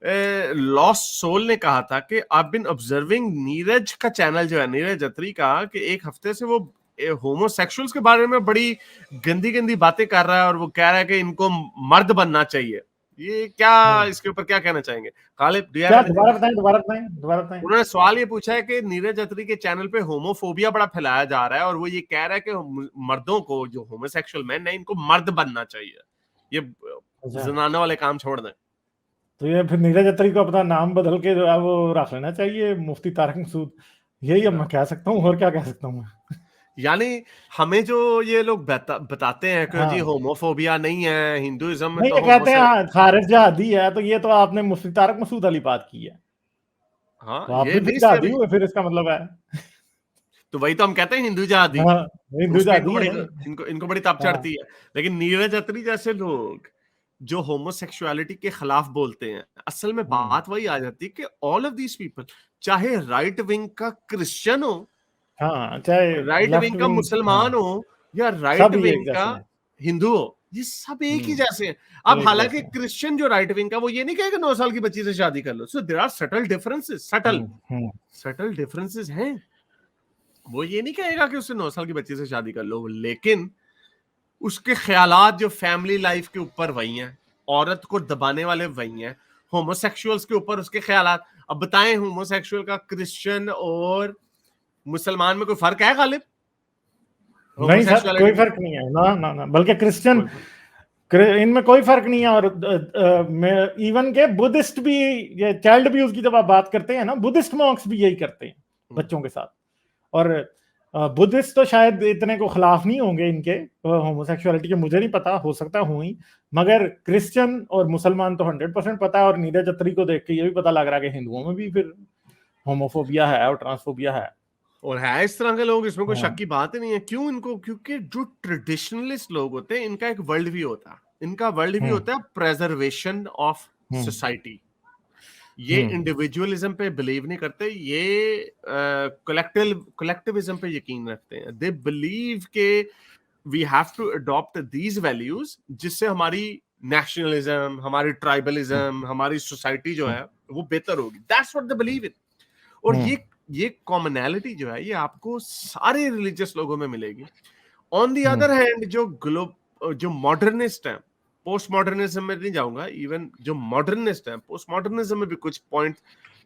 Lost soul ने कहा था कि आई बीन ऑब्जर्विंग नीरज का चैनल जो है, नीरज अत्री का, कि एक हफ्ते से वो होमोसेक्सुअल्स के बारे में बड़ी गंदी गंदी बातें कर रहा है और वो कह रहा है कि इनको मर्द बनना चाहिए। ये क्या, इसके ऊपर क्या कहना चाहेंगे गालिब? क्या, दोबारा बताएं। उन्होंने सवाल ये पूछा है कि नीरज अत्री के चैनल पे होमोफोबिया बड़ा फैलाया जा रहा है और वो ये कह रहा है कि मर्दों को, जो होमोसेक्सुअल मैन है, इनको मर्द बनना चाहिए, ये जनाने वाले काम छोड़ दें। तो ये फिर नीरज अत्री को अपना नाम बदल के वो रख लेना चाहिए, मुफ्ती तारिक मसूद। यही अब मैं कह सकता हूँ, और क्या कह सकता हूँ मैं। यानी हमें जो ये लोग बताते हैं कि जी होमोफोबिया नहीं है, हिंदुइज्म में नहीं, तो ये कहते हैं खारिज जहादी है, तो ये तो आपने मुफ्ती तारिक मसूद वाली बात की है। तो आप ये भी नहीं जहादी हुए फिर, इसका मतलब है। तो वही तो हम कहते हैं, हिंदू जहादी। हिंदू उस पे जहादी है। इनको बड़ी ताप चढ़ती है। लेकिन नीरज अत्री जैसे लोग जो होमोसेक्सुअलिटी के खिलाफ बोलते हैं, असल में बात वही आ जाती है कि ऑल ऑफ दीस पीपल, चाहे राइट विंग का क्रिश्चियन हो, चाहे राइट विंग का मुसलमान हो, या राइट विंग का हिंदू हो, ये सब एक ही जैसे हैं। अब हालांकि क्रिश्चियन जो राइट विंग का, वो ये नहीं कहेगा 9 साल की बच्ची से शादी कर लो। So there are subtle differences, subtle differences हैं। वो ये नहीं कहेगा कि उससे 9 साल की बच्ची से शादी कर लो, लेकिन उसके ख्यालात जो फैमिली लाइफ के ऊपर वही हैं, औरत को दबाने वाले वही हैं। होमोसेक्सुअल्स के ऊपर उसके ख्यालात। अब बताएं, होमोसेक्सुअल का क्रिश्चियन और मुसलमान में कोई फर्क है गालिब? नहीं सर, कोई फर्क नहीं है ना, बल्कि क्रिश्चियन, इनमें कोई फर्क नहीं है। और इवन के बुद्धिस्ट भी, ये चाइल्ड अब्यूज की जब आप बात करते हैं ना, बुद्धिस्ट मॉन्क्स भी यही करते हैं बच्चों के साथ। और बुद्धिस्ट तो शायद इतने को खिलाफ नहीं होंगे इनके होमोसेक्सुअलिटी के, मुझे नहीं पता, हो सकता हूं ही, मगर क्रिश्चियन और मुसलमान तो 100% पता है। और नीरज अत्री को देख के ये भी पता लग रहा है कि हिंदुओं में भी फिर होमोफोबिया है और ट्रांसफोबिया है, और है इस तरह के लोग, इसमें कोई शक की बात ही नहीं है। क्यों इनको? क्योंकि जो ट्रेडिशनलिस्ट लोग होते हैं, इनका एक वर्ल्ड व्यू होता है। इनका वर्ल्ड व्यू होता है प्रेजर्वेशन ऑफ सोसाइटी। ये इंडिविजुअलिज्म पे बिलीव नहीं करते, ये कलेक्टिविज्म पे यकीन रखते हैं। दे बिलीव के we have to adopt these values, जिससे हमारी नेशनलिज्म, हमारी ट्राइबलिज्म, हमारी सोसाइटी जो है वो बेहतर होगी। That's what they believe in. और ये कॉमनैलिटी जो है, ये आपको सारे रिलीजियस लोगों में मिलेगी। ऑन द अदर हैंड, जो मॉडर्निस्ट हैं, पोस्ट मॉडर्निज्म में नहीं जाऊंगा, इवन जो मॉडर्निस्ट हैं, पोस्ट मॉडर्निज्म में भी कुछ पॉइंट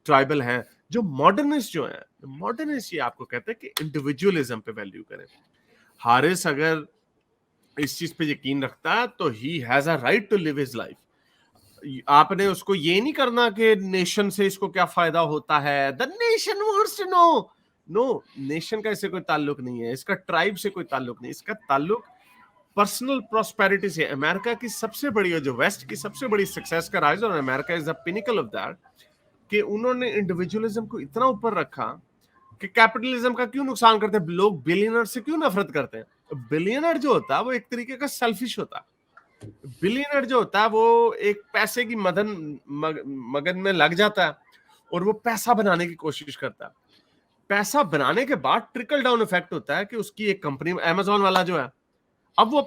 ट्राइबल हैं। जो मॉडर्निस्ट जो है, मॉडर्निस्ट ये आपको कहते हैं कि इंडिविजुअलिज्म पे वैल्यू करें। हारिस अगर इस चीज पे यकीन रखता है तो he has a right to live his life. आपने उसको ये नहीं करना कि नेशन से इसको क्या फायदा होता है, the nation wants to know. No, nation का इससे कोई ताल्लुक नहीं है, इसका ट्राइब से कोई ताल्लुक नहीं, इसका ताल्लुक पर्सनल प्रॉस्पेरिटी से। अमेरिका की सबसे बड़ी, जो वेस्ट की सबसे बड़ी सक्सेस का राज, और America is the pinnacle of that, कि उन्होंने इंडिविजुअलिज्म को इतना ऊपर रखा कि कैपिटलिज्म का क्यों नुकसान करते हैं लोग, बिलियनर से क्यों नफरत करते हैं। बिलियनर जो होता है वो एक तरीके का सेल्फिश होता है। बिलियनर जो होता है वो एक पैसे की मगन में लग जाता है और वो पैसा बनाने की कोशिश करता है। पैसा बनाने के बाद ट्रिकल डाउन इफेक्ट होता है कि उसकी एक कंपनी, अमेज़न वाला जो है, अब वो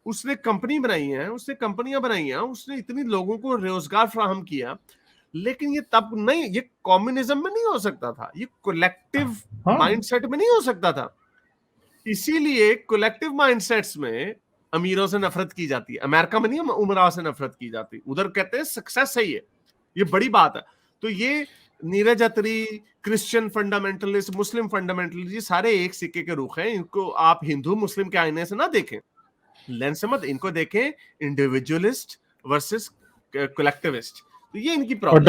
उसने कंपनी बनाई है, उसने कंपनियां बनाई हैं, उसने इतनी लोगों को रोजगार फ्राहम किया, लेकिन ये तब नहीं, ये कम्युनिज्म में नहीं हो सकता था, ये कलेक्टिव माइंडसेट में नहीं हो सकता था। इसीलिए कलेक्टिव माइंडसेट्स में अमीरों से नफरत की जाती है। अमेरिका में नहीं उमराव से नफरत की जाती, उधर कहते हैं सक्सेस सही है, ये बड़ी बात है। तो ये नीरज अत्री, क्रिश्चियन फंडामेंटलिस्ट, मुस्लिम फंडामेंटलिस्ट, ये सारे एक सिक्के के रुख हैं। इनको आप हिंदू मुस्लिम के आईने से ना देखें, लेंस से मत, इनको देखें इंडिविजुअलिस्ट वर्सेस कलेक्टिविस्ट। तो ये इनकी प्रॉब्लम।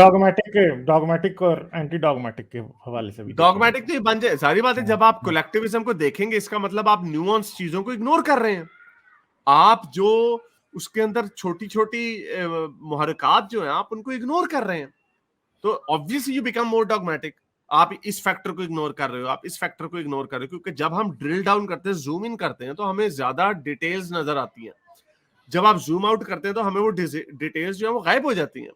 डॉगमेटिक और एंटी डॉगमेटिक के हवाले से भी डॉगमेटिक तो ये बन जाए, सारी बात है। जब आप कलेक्टिविज्म को देखेंगे, इसका मतलब आप न्यूआंस चीजों को इग्नोर कर रहे हैं। आप जो उसके अंदर छोटी छोटी मुहरकात जो हैं, आप उनको इग्नोर कर रहे हैं, तो obviously you become more dogmatic. आप इस फैक्टर को इग्नोर कर रहे हो, आप इस फैक्टर को इग्नोर कर रहे हो, क्योंकि जब हम ड्रिल डाउन करते हैं, जूम इन करते हैं, तो हमें ज्यादा डिटेल्स नजर आती हैं। जब आप जूम आउट करते हैं तो हमें वो डिटेल्स जो है वो गायब हो जाती हैं।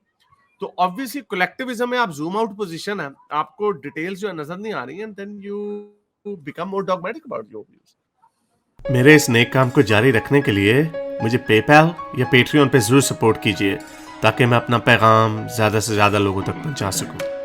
तो ऑब्वियसली कलेक्टिविज्म में आप जूम आउट पोजीशन है, आपको डिटेल्स जो है नजर नहीं आ रही हैं, then you become more dogmatic about your views. मेरे इस नेक काम को जारी रखने के लिए मुझे पेपैल या पेट्रियन पे जरूर सपोर्ट कीजिए। ताकि मैं अपना पैगाम ज़्यादा से ज़्यादा लोगों तक पहुंचा सकूं।